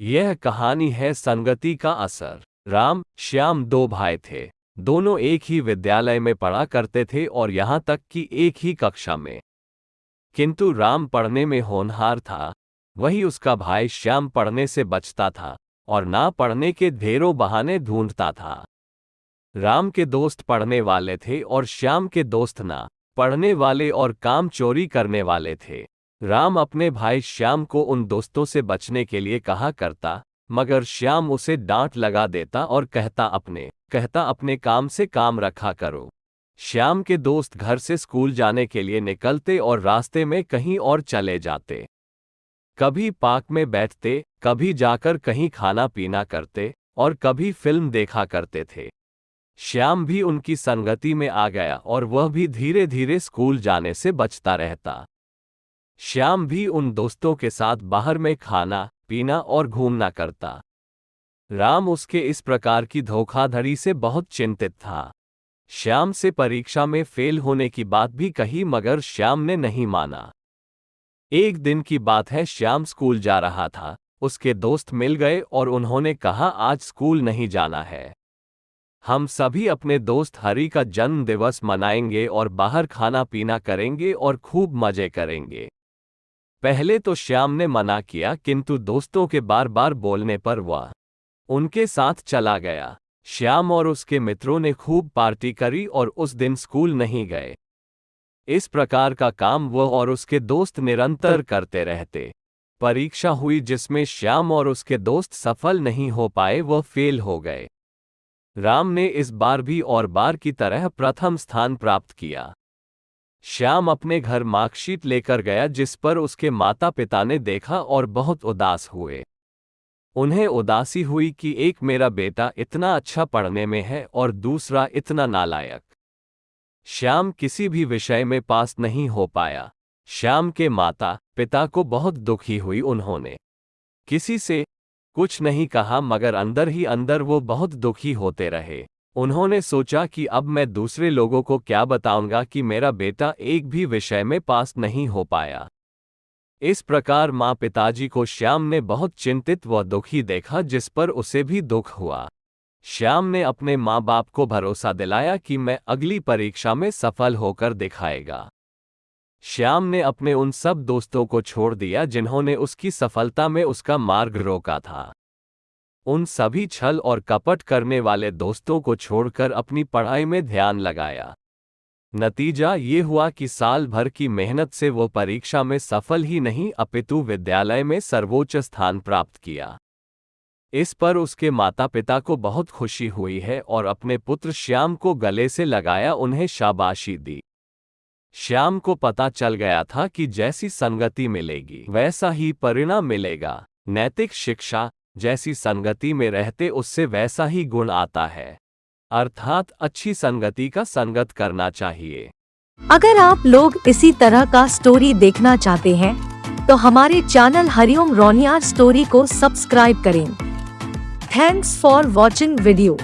यह कहानी है संगति का असर। राम, श्याम दो भाई थे। दोनों एक ही विद्यालय में पढ़ा करते थे और यहाँ तक कि एक ही कक्षा में। किंतु राम पढ़ने में होनहार था, वही उसका भाई श्याम पढ़ने से बचता था और ना पढ़ने के ढेरों बहाने ढूंढता था। राम के दोस्त पढ़ने वाले थे और श्याम के दोस्त ना पढ़ने वाले और काम चोरी करने वाले थे। राम अपने भाई श्याम को उन दोस्तों से बचने के लिए कहा करता, मगर श्याम उसे डांट लगा देता और कहता अपने काम से काम रखा करो। श्याम के दोस्त घर से स्कूल जाने के लिए निकलते और रास्ते में कहीं और चले जाते। कभी पार्क में बैठते, कभी जाकर कहीं खाना पीना करते और कभी फिल्म देखा करते थे। श्याम भी उनकी संगति में आ गया और वह भी धीरे धीरे स्कूल जाने से बचता रहता। श्याम भी उन दोस्तों के साथ बाहर में खाना पीना और घूमना करता। राम उसके इस प्रकार की धोखाधड़ी से बहुत चिंतित था। श्याम से परीक्षा में फेल होने की बात भी कही, मगर श्याम ने नहीं माना। एक दिन की बात है, श्याम स्कूल जा रहा था। उसके दोस्त मिल गए और उन्होंने कहा, आज स्कूल नहीं जाना है। हम सभी अपने दोस्त हरि का जन्म दिवस मनाएंगे और बाहर खाना पीना करेंगे और खूब मजे करेंगे। पहले तो श्याम ने मना किया, किंतु दोस्तों के बार बार बोलने पर वह उनके साथ चला गया। श्याम और उसके मित्रों ने खूब पार्टी करी और उस दिन स्कूल नहीं गए। इस प्रकार का काम वह और उसके दोस्त निरंतर करते रहते। परीक्षा हुई जिसमें श्याम और उसके दोस्त सफल नहीं हो पाए, वह फेल हो गए। राम ने इस बार भी और बार की तरह प्रथम स्थान प्राप्त किया। श्याम अपने घर मार्कशीट लेकर गया, जिस पर उसके माता पिता ने देखा और बहुत उदास हुए। उन्हें उदासी हुई कि एक मेरा बेटा इतना अच्छा पढ़ने में है और दूसरा इतना नालायक। श्याम किसी भी विषय में पास नहीं हो पाया। श्याम के माता पिता को बहुत दुखी हुई। उन्होंने किसी से कुछ नहीं कहा, मगर अंदर ही अंदर वो बहुत दुखी होते रहे। उन्होंने सोचा कि अब मैं दूसरे लोगों को क्या बताऊंगा कि मेरा बेटा एक भी विषय में पास नहीं हो पाया। इस प्रकार माँ पिताजी को श्याम ने बहुत चिंतित व दुखी देखा, जिस पर उसे भी दुख हुआ। श्याम ने अपने माँ बाप को भरोसा दिलाया कि मैं अगली परीक्षा में सफल होकर दिखाएगा। श्याम ने अपने उन सब दोस्तों को छोड़ दिया जिन्होंने उसकी सफलता में उसका मार्ग रोका था। उन सभी छल और कपट करने वाले दोस्तों को छोड़कर अपनी पढ़ाई में ध्यान लगाया। नतीजा ये हुआ कि साल भर की मेहनत से वो परीक्षा में सफल ही नहीं, अपितु विद्यालय में सर्वोच्च स्थान प्राप्त किया। इस पर उसके माता पिता को बहुत खुशी हुई है और अपने पुत्र श्याम को गले से लगाया, उन्हें शाबाशी दी। श्याम को पता चल गया था कि जैसी संगति मिलेगी वैसा ही परिणाम मिलेगा। नैतिक शिक्षा, जैसी संगति में रहते उससे वैसा ही गुण आता है, अर्थात अच्छी संगति का संगत करना चाहिए। अगर आप लोग इसी तरह का स्टोरी देखना चाहते हैं तो हमारे चैनल हरिओम रोनियार स्टोरी को सब्सक्राइब करें। Thanks for watching video.